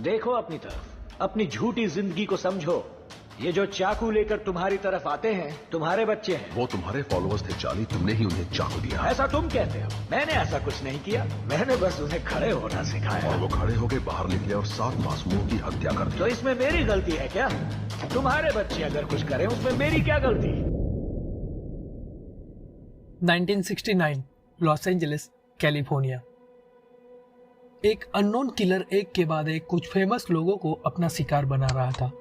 देखो अपनी तरफ, अपनी झूठी जिंदगी को समझो। ये जो चाकू लेकर तुम्हारी तरफ आते हैं, तुम्हारे बच्चे हैं। वो तुम्हारे फॉलोअर्स थे चार्ली, तुमने ही उन्हें चाकू दिया। ऐसा तुम कहते हो, मैंने ऐसा कुछ नहीं किया। मैंने बस उन्हें खड़े होना सिखाया। और वो खड़े होके बाहर निकले और 7 मासूमों की हत्या कर दी। तो इसमें मेरी गलती है क्या? तुम्हारे बच्चे अगर कुछ करें उसमें मेरी क्या गलती? 1969 लॉस एंजलिस, कैलिफोर्निया। एक अननोन किलर एक के बाद एक कुछ फेमस लोगों को अपना शिकार बना रहा था।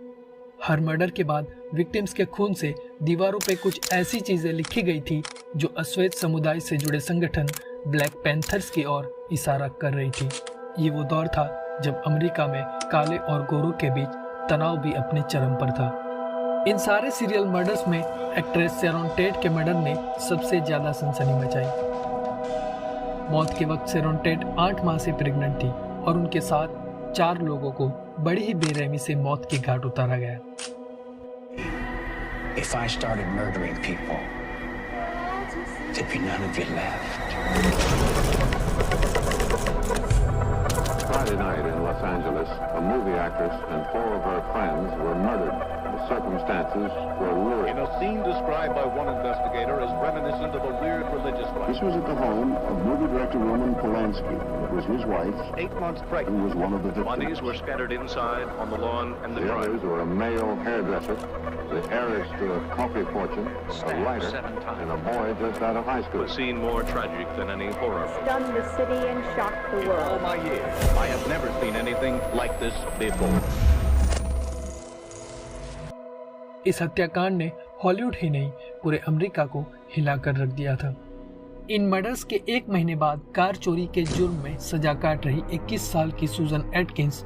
हर मर्डर के बाद विक्टिम्स के खून से दीवारों पे कुछ ऐसी चीजें लिखी गई थी जो अश्वेत समुदाय से जुड़े संगठन ब्लैक पैंथर्स की ओर इशारा कर रही थी। ये वो दौर था जब अमेरिका में काले और गोरों के बीच तनाव भी अपने चरम पर था। इन सारे सीरियल मर्डर्स में एक्ट्रेस शेरॉन टेट के मर्डर ने सबसे ज्यादा सनसनी मचाई। मौत के वक्त शेरॉन टेट 8 माह से प्रेग्नेंट थी और उनके साथ 4 लोगों को बड़ी ही बेरहमी से मौत के घाट उतारा गया। If I started murdering people, there'd be none of you left. Friday night in Los Angeles, a movie actress and 4 of her friends were murdered. The circumstances were lurid. In a scene described by one investigator as reminiscent of a weird religious rite. This was at the home of movie director Roman Polanski. It was his wife, 8 months pregnant, who was one of the victims. Bodies were scattered inside, on the lawn, and the The drive. others were a male hairdresser, the heiress to a coffee fortune, a writer, 7 times. and a boy just out of high school. A scene more tragic than any horror movie. Stunned the city and shocked the In all world. my years, I have never seen anything like this before. इस हत्याकांड ने Hollywood ही नहीं पूरे America को हिलाकर रख दिया था। इन मर्डर्स के 1 महीने बाद कार चोरी के जुर्म में सजा काट रही 21 साल की सूजन एटकिंस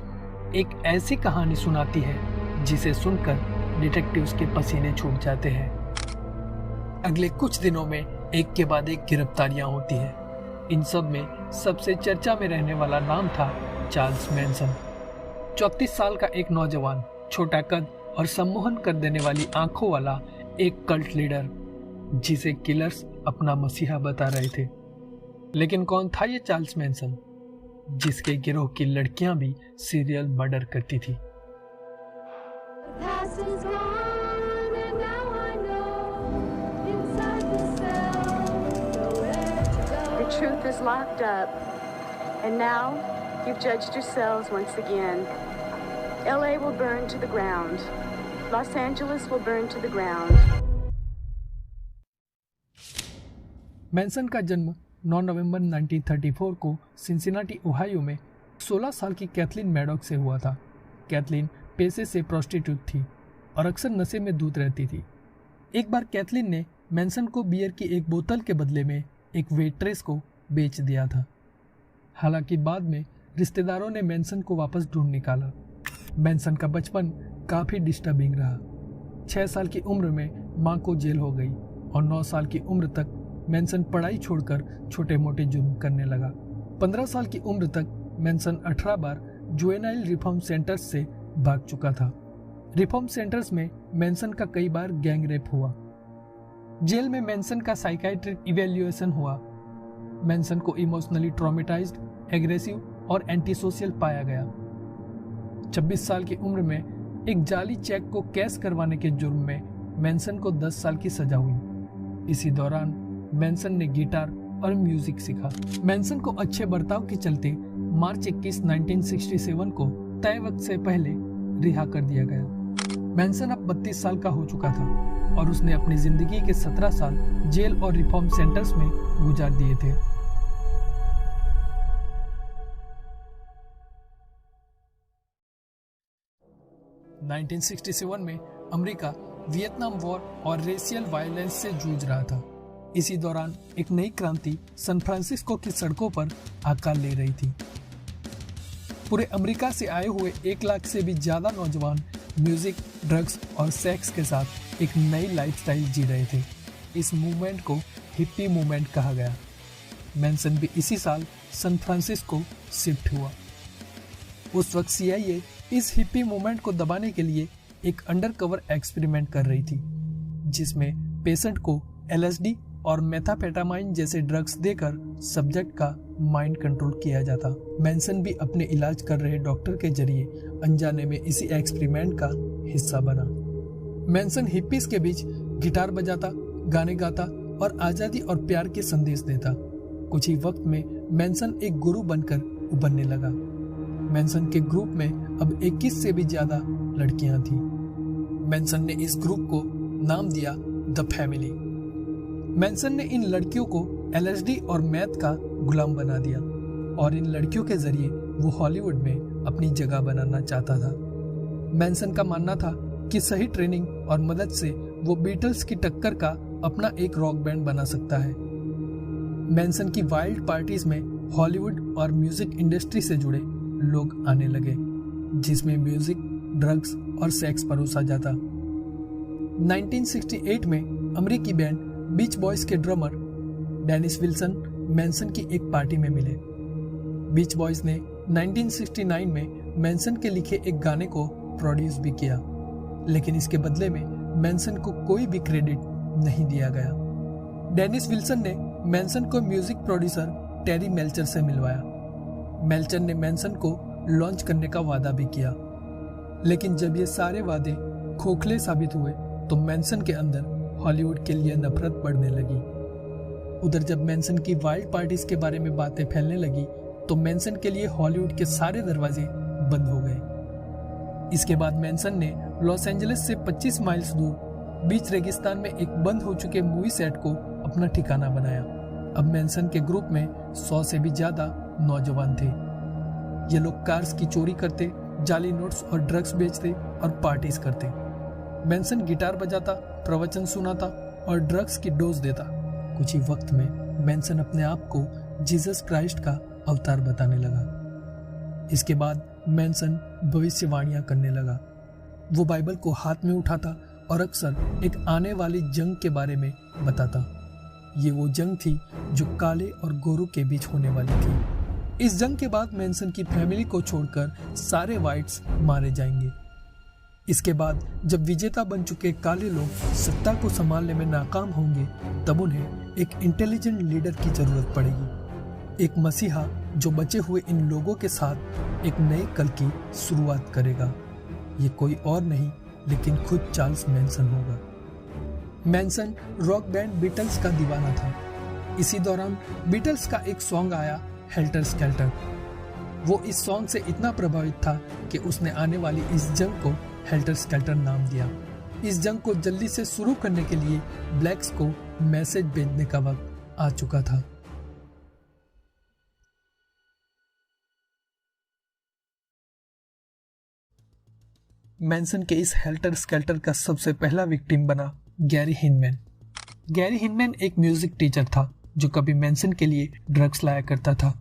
एक ऐसी कहानी सुनाती है जिसे सुनकर डिटेक्टिव्स के पसीने छूट जाते हैं। अगले कुछ दिनों में एक के बाद एक गिरफ्तारियां होती है। इन सब में सबसे चर्चा में रहने वाला नाम था चार्ल्स मैनसन। 34 साल का एक नौजवान, छोटा कद और सम्मोहन कर देने वाली आंखों वाला एक कल्ट लीडर, जिसे किलर्स अपना मसीहा बता रहे थे। लेकिन कौन था ये चार्ल्स मैनसन, जिसके गिरोह की लड़कियां भी सीरियल मर्डर करती थी? The truth is locked up, and now you've judged yourselves once again. LA will burn to the ground. Los Angeles will burn to the ground. Manson का जन्म 9 नवंबर 1934 को सिंसिनाटी, ओहायो में 16 साल की कैथलीन मैडॉक से हुआ था। कैथलीन पेशे से प्रोस्टिट्यूट थी और अक्सर नशे में धुत रहती थी। एक बार कैथलीन ने मैनसन को बियर की एक बोतल के बदले में एक वेट्रेस को बेच दिया था। हालांकि बाद में रिश्तेदारों ने मैनसन को वापस ढूंढ निकाला। मैनसन का बचपन काफी डिस्टर्बिंग रहा। 6 साल की उम्र में मां को जेल हो गई और 9 साल की उम्र तक मैनसन पढ़ाई छोड़कर छोटे मोटे जुर्म करने लगा। 15 साल की उम्र तक मैनसन 18 बार जुवेनाइल रिफॉर्म सेंटर्स से भाग चुका था। रिफॉर्म सेंटर्स में मैनसन का कई बार गैंग रेप हुआ। जेल में मैनसन का साइकाइट्रिक इवैल्यूएशन हुआ। मैनसन को इमोशनली ट्रॉमेटाइज्ड, एग्रेसिव और एंटी सोशल पाया गया। 26 साल की उम्र में एक जाली चेक को कैश करवाने के जुर्म में मैनसन को 10 साल की सजा हुई। इसी दौरान मैनसन ने गिटार और म्यूजिक सीखा। मैनसन को अच्छे बर्ताव के चलते मार्च 21, 1967 को तय वक्त से पहले रिहा कर दिया गया। मैनसन अब 32 साल का हो चुका था और उसने अपनी जिंदगी के 17 साल जेल और रिफॉर्म सेंटर्स में गुजार दिए थे। नाइनटीन 1967 में अमेरिका वियतनाम वॉर और रेशियल वायलेंस से जूझ रहा था। इसी दौरान एक नई क्रांति सैन फ्रांसिस्को की सड़कों पर आकार ले रही थी। पूरे अमेरिका से आए हुए 1 लाख से भी ज्यादा नौजवान म्यूजिक, ड्रग्स और सेक्स के साथ एक नई लाइफस्टाइल जी रहे थे। इस मूवमेंट को हिप्पी मूवमेंट कहा गया। मैनसन भी इसी साल सैन फ्रांसिस्को शिफ्ट हुआ। उस वक्त CIA इस हिप्पी मूवमेंट को दबाने के लिए एक अंडरकवर एक्सपेरिमेंट कर रही थी, जिसमें पेशेंट को LSD और मेथाम्फेटामाइन जैसे ड्रग्स देकर सब्जेक्ट का माइंड कंट्रोल किया जाता। मैंसन भी अपने इलाज कर रहे डॉक्टर के जरिए अनजाने में इसी एक्सपेरिमेंट का हिस्सा बना। मैंसन हिप्पीज के बीच गिटार बजाता, गाने गाता और आज़ादी और प्यार के संदेश देता। कुछ ही वक्त में मैंसन एक गुरु बनकर उभरने लगा। मैंसन के ग्रुप में अब 21 से भी ज्यादा लड़कियां थीं। मैंसन ने इस ग्रुप को नाम दिया द फैमिली। मैंसन ने इन लड़कियों को LSD और मैथ का गुलाम बना दिया और इन लड़कियों के जरिए वो हॉलीवुड में अपनी जगह बनाना चाहता था। मैंसन का मानना था कि सही ट्रेनिंग और मदद से वो बीटल्स की टक्कर का अपना एक रॉक बैंड बना सकता है। मैंसन की वाइल्ड पार्टीज में हॉलीवुड और म्यूजिक इंडस्ट्री से जुड़े लोग आने लगे, जिसमें म्यूजिक, ड्रग्स और सेक्स परोसा जाता। 1968 में अमेरिकी बैंड बीच बॉयज के ड्रमर डेनिस विल्सन मैंसन की एक पार्टी में मिले। बीच बॉयज ने 1969 में मैंसन के लिखे एक गाने को प्रोड्यूस भी किया, लेकिन इसके बदले में मैंसन को कोई भी क्रेडिट नहीं दिया गया। डेनिस विल्सन ने मैंसन को म्यूजिक प्रोड्यूसर टेरी मेल्चर से मिलवाया। मेल्चर ने मैंसन को लॉन्च करने का वादा भी किया, लेकिन जब ये सारे वादे खोखले साबित हुए तो मैंसन के अंदर हॉलीवुड के लिए नफरत बढ़ने लगी। उधर जब मैंसन की वाइल्ड पार्टीज के बारे में बातें फैलने लगी तो मैंसन के लिए हॉलीवुड के सारे दरवाजे बंद हो गए। इसके बाद मैंसन ने लॉस एंजलिस से 25 माइल्स दूर बीच रेगिस्तान में एक बंद हो चुके मूवी सेट को अपना ठिकाना बनाया। अब मैंसन के ग्रुप में 100 से भी ज्यादा नौजवान थे। ये लोग कार्स की चोरी करते, जाली नोट्स और ड्रग्स बेचते और पार्टीज करते। मैंसन गिटार बजाता, प्रवचन सुनाता और ड्रग्स की डोज देता। कुछ ही वक्त में मैंसन अपने आप को जीसस क्राइस्ट का अवतार बताने लगा। इसके बाद मैंसन भविष्यवाणियां करने लगा। वो बाइबल को हाथ में उठाता और अक्सर एक आने वाली जंग के बारे में बताता। ये वो जंग थी जो काले और गोरों के बीच होने वाली थी। इस जंग के बाद मैंसन की फैमिली को छोड़कर सारे व्हाइट्स मारे जाएंगे। इसके बाद जब विजेता बन चुके काले लोग सत्ता को संभालने में नाकाम होंगे, तब उन्हें एक इंटेलिजेंट लीडर की जरूरत पड़ेगी। एक मसीहा जो बचे हुए इन लोगों के साथ एक नए कल की शुरुआत करेगा। ये कोई और नहीं लेकिन खुद चार्ल्स मैंसन होगा। मैंसन रॉक बैंड बीटल्स का दीवाना था। इसी दौरान बीटल्स का एक सॉन्ग आया, हेल्टर स्केल्टर। वो इस सॉन्ग से इतना प्रभावित था कि उसने आने वाली इस जंग को हेल्टर स्केल्टर नाम दिया। इस जंग को जल्दी से शुरू करने के लिए ब्लैक्स को मैसेज भेजने का वक्त आ चुका था। मैंसन के इस हेल्टर स्केल्टर का सबसे पहला विक्टिम बना गैरी हिनमैन। गैरी हिनमैन एक म्यूजिक टीचर था जो कभी मैंसन के लिए ड्रग्स लाया करता था।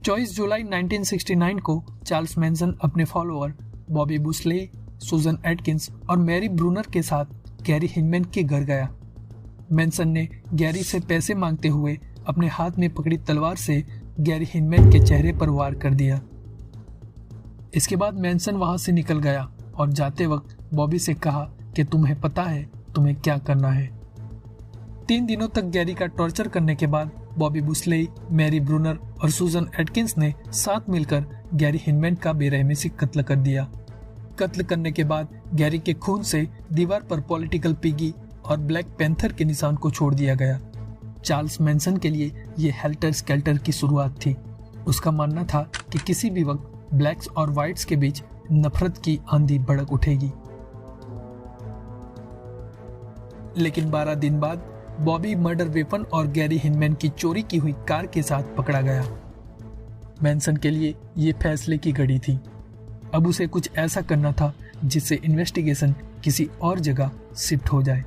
24 जुलाई 1969 को चार्ल्स मैंसन अपने फॉलोअर बॉबी बुशले, सुजन एटकिंस और मैरी ब्रूनर के साथ गैरी हिनमैन के घर गया। मैंसन ने गैरी से पैसे मांगते हुए अपने हाथ में पकड़ी तलवार से गैरी हिनमैन के चेहरे पर वार कर दिया। इसके बाद मैंसन वहां से निकल गया और जाते वक्त बॉबी से कहा कि तुम्हें पता है तुम्हें क्या करना है। 3 दिनों तक गैरी का टॉर्चर करने के बाद बॉबी बुशले, मैरी ब्रूनर और सुजन एटकिंस ने साथ मिलकर गैरी हिनमैन का बेरहमी से कत्ल कर दिया। कत्ल करने के बाद गैरी के खून से दीवार पर पॉलिटिकल पिगी और ब्लैक पैंथर के निशान को छोड़ दिया गया। चार्ल्स मैंसन के लिए ये हेल्टर स्केल्टर की शुरुआत थी। उसका मानना था कि किसी भी वक्त ब्लैक्स और व्हाइट्स के बीच नफरत की आंधी भड़क उठेगी। लेकिन 12 दिन बाद बॉबी मर्डर वेपन और गैरी हिनमैन की चोरी की हुई कार के साथ पकड़ा गया। मैंसन के लिए ये फैसले की घड़ी थी। अब उसे कुछ ऐसा करना था जिससे इन्वेस्टिगेशन किसी और जगह शिफ्ट हो जाए।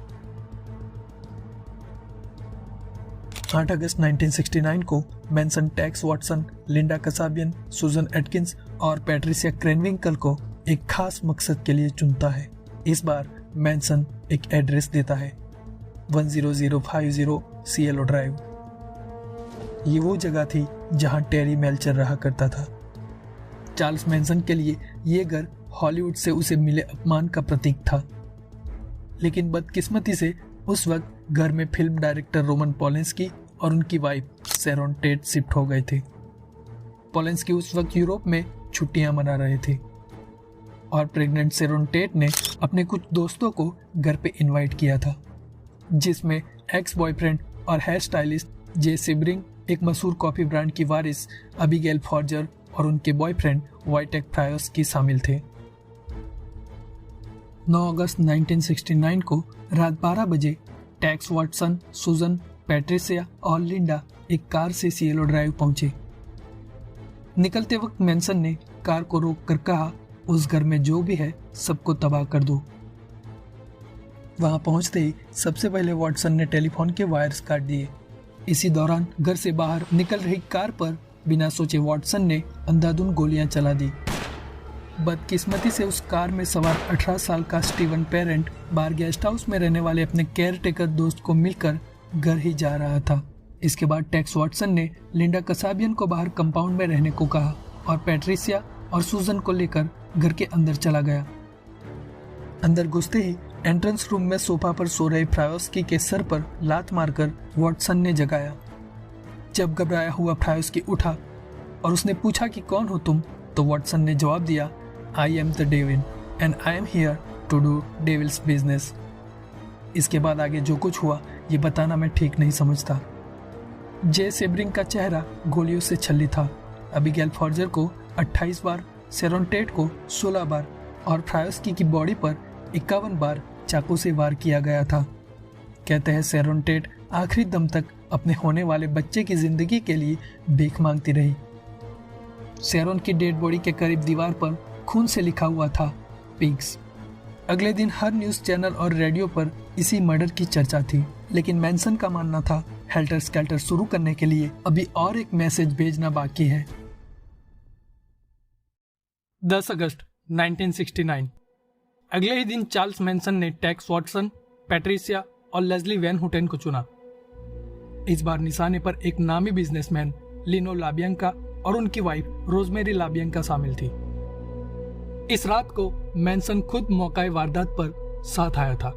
8 अगस्त 1969 को मैंसन टैक्स वॉटसन, लिंडा कसाबियन, सुजन एटकिंस और पैट्रिसिया क्रेनविंकल को एक खास मकसद के लिए चुनता है। इस बार मैंसन एक एड्रेस देता है, 10050 CLO ड्राइव। ये वो जगह थी जहां टेरी मेल्चर रहा करता था। चार्ल्स मैंसन के लिए ये घर हॉलीवुड से उसे मिले अपमान का प्रतीक था। लेकिन बदकिस्मती से उस वक्त घर में फिल्म डायरेक्टर रोमन पोलेंस्की और उनकी वाइफ शेरॉन टेट शिफ्ट हो गए थे। पोलेंस्की उस वक्त यूरोप में छुट्टियां मना रहे थे और प्रेग्नेंट शेरॉन टेट ने अपने कुछ दोस्तों को घर पे इनवाइट किया था, जिसमें एक्स बॉयफ्रेंड और हेयर स्टाइलिस्ट जे सिब्रिंग, एक मशहूर कॉफी ब्रांड की वारिस अबिगेल फॉर्जर और उनके बॉयफ्रेंड वाइटेक फ्रायोस्की शामिल थे। 9 अगस्त 1969 को रात 12 बजे टेक्स वॉटसन, सुजन, पैट्रिसिया और लिंडा एक कार से सिएलो ड्राइव पहुंचे। निकलते वक्त मैनसन ने कार को रोककर कहा, उस घर में जो भी है सबको तबाह कर दो। वहां पहुंचते ही सबसे पहले वॉटसन ने टेलीफोन के वायर्स काट दिए। इसी दौरान घर से बाहर निकल रही कार पर बिना सोचे वॉटसन ने अंधाधुंध गोलियां चला दी। बदकिस्मती से उस कार में सवार 18 साल का स्टीवन पेरेंट बाहर गेस्ट हाउस में रहने वाले अपने केयर टेकर दोस्त को मिलकर घर ही जा रहा था। इसके बाद टेक्स वॉटसन ने लिंडा कसाबियन को बाहर कंपाउंड में रहने को कहा और पैट्रिसिया और सुजन को लेकर घर के अंदर चला गया। अंदर घुसते ही एंट्रेंस रूम में सोफा पर सो रहे फ्रायोस्की के सर पर लात मारकर वॉटसन ने जगाया। जब घबराया हुआ फ्रायोस्की उठा और उसने पूछा कि कौन हो तुम, तो वॉटसन ने जवाब दिया, I am the devil and I am here to do devil's business. इसके बाद आगे जो कुछ हुआ ये बताना मैं ठीक नहीं समझता। जे सेब्रिंग का चेहरा गोलियों से छल्ली था। अबिगेल फॉर्जर को 28 बार, शेरॉन टेट को 16 बार और फ्रायोस्की की बॉडी पर 51 बार चाकू से वार किया गया था। कहते हैं शेरॉन टेट आखिरी दम तक अपने होने वाले बच्चे की जिंदगी के लिए भीख मांगती रही। शेरॉन की डेड बॉडी के करीब दीवार पर खून से लिखा हुआ था, पिग्स। अगले दिन हर न्यूज चैनल और रेडियो पर इसी मर्डर की चर्चा थी, लेकिन मैनसन का मानना था हेल्टर स्केल्टर शुरू करने के लिए अभी और एक मैसेज भेजना बाकी है। 10 अगस्त 1969। अगले ही दिन चार्ल्स मैनसन ने टेक्स वॉटसन, पैट्रिसिया और लेस्ली वैन हुटेन को चुना। इस बार निशाने पर एक नामी बिजनेसमैन लिनो लाबियंका और उनकी वाइफ रोजमेरी लाबियंका शामिल थी। इस रात को मैनसन खुद मौकाए वारदात पर साथ आया था।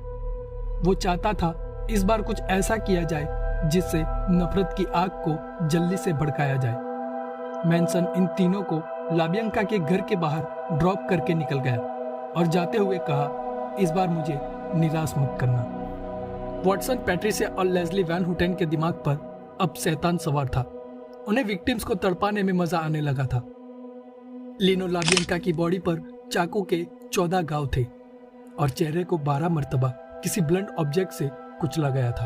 वो चाहता था इस बार कुछ ऐसा किया जाए जिससे नफरत की आग को जल्दी से भड़काया जाए। मैनसन इन तीनों को लाबियंका के घर के बाहर ड्रॉप करके निकल गया और जाते हुए कहा, इस बार मुझे निराश मत करना। वॉटसन, पैट्रिसिया और लेस्ली वैन हुटेन के दिमाग पर अब शैतान सवार था। उन्हें विक्टिम्स को तड़पाने में मजा आने लगा था। लिनो लाबियंका की बॉडी पर चाकू के 14 घाव थे और चेहरे को 12 मर्तबा किसी ब्लंट ऑब्जेक्ट से कुचला गया था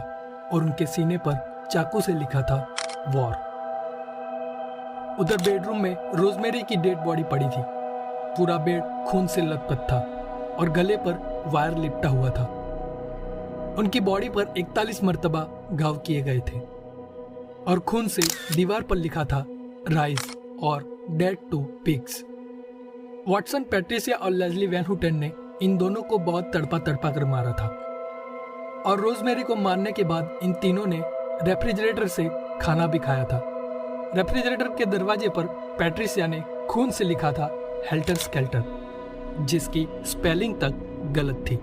और उनके सीने पर चाकू से लिखा था, वॉर। उधर बेडरूम में रोजमेरी की डेड बॉडी पड़ी थी। पूरा बेड खून से लथपथ था और गले पर वायर लिपटा हुआ था। उनकी बॉडी पर 41 मर्तबा घाव किए गए थे और खून से दीवार पर लिखा था, राइज और dead to pigs. Watson, Patricia और लेस्ली वैन हुटेन ने इन दोनों को बहुत तड़पा कर मारा था और रोजमेरी को मारने के बाद इन तीनों ने रेफ्रिजरेटर से खाना भी खाया था। रेफ्रिजरेटर के दरवाजे पर पैट्रिसिया ने खून से लिखा था, हेल्टर स्केल्टर, जिसकी स्पेलिंग तक गलत थी।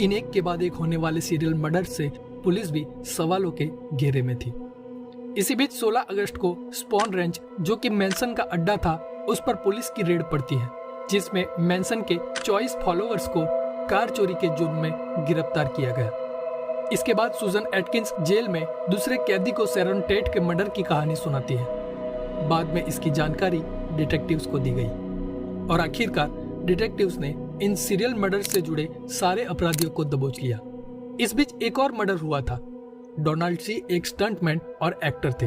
इन एक के बाद एक होने वाले सीरियल मर्डर से पुलिस भी सवालों के घेरे में थी। इसी बीच 16 अगस्त को स्पॉन रेंच, जो कि मैनसन का अड्डा था, उस पर पुलिस की रेड पड़ती है, जिसमें मैनसन के 24 फॉलोअर्स को कार चोरी के जुर्म में गिरफ्तार किया गया। इसके बाद सुजन एटकिंस जेल में दूसरे कैदी को शेरॉन टेट के मर्डर की कहानी सुनाती है। बाद में इसकी जानकारी डिटेक्टिव्स को दी गई और आखिरकार डिटेक्टिव्स ने इन सीरियल मर्डर से जुड़े सारे अपराधियों को दबोच लिया। इस बीच एक और मर्डर हुआ था। डोनाल्ड सी एक स्टंटमैन और एक्टर थे।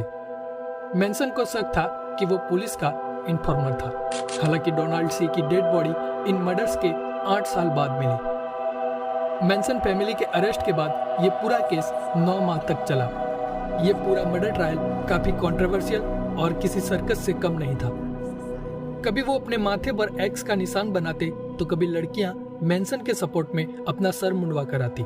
मैनसन को शक था कि वो पुलिस का इन्फॉर्मर था। हालांकि डोनाल्ड सी की डेड बॉडी इन मर्डर्स के 8 साल बाद मिली। मैनसन फैमिली के अरेस्ट के बाद ये पूरा केस 9 माह तक चला। ये पूरा मर्डर ट्रायल काफी कंट्रोवर्शियल और किसी सर्कस से कम नहीं था। कभी वो अपने माथे पर एक्स का निशान बनाते तो कभी लड़कियां मैनसन के सपोर्ट में अपना सर मुंडवा कर आती।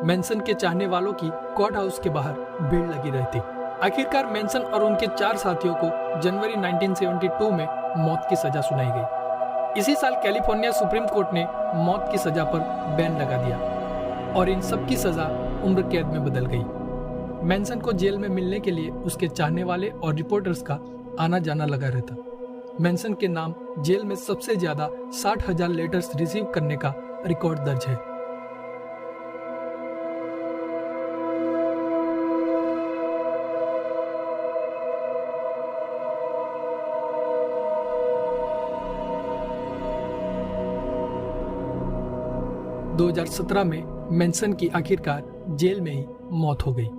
मैनसन के चाहने वालों की कोर्ट हाउस के बाहर भीड़ लगी रहती। आखिरकार मैनसन और उनके 4 साथियों को जनवरी 1972 में मौत की सजा सुनाई गई। इसी साल कैलिफोर्निया सुप्रीम कोर्ट ने मौत की सजा पर बैन लगा दिया और इन सब की सजा उम्र कैद में बदल गई। मैनसन को जेल में मिलने के लिए उसके चाहने वाले और रिपोर्टर्स का आना जाना लगा रहता। मैनसन के नाम जेल में सबसे ज्यादा 60,000 लेटर्स रिसीव करने का रिकॉर्ड दर्ज है। ...2017 में मैनसन की आखिरकार जेल में ही मौत हो गई।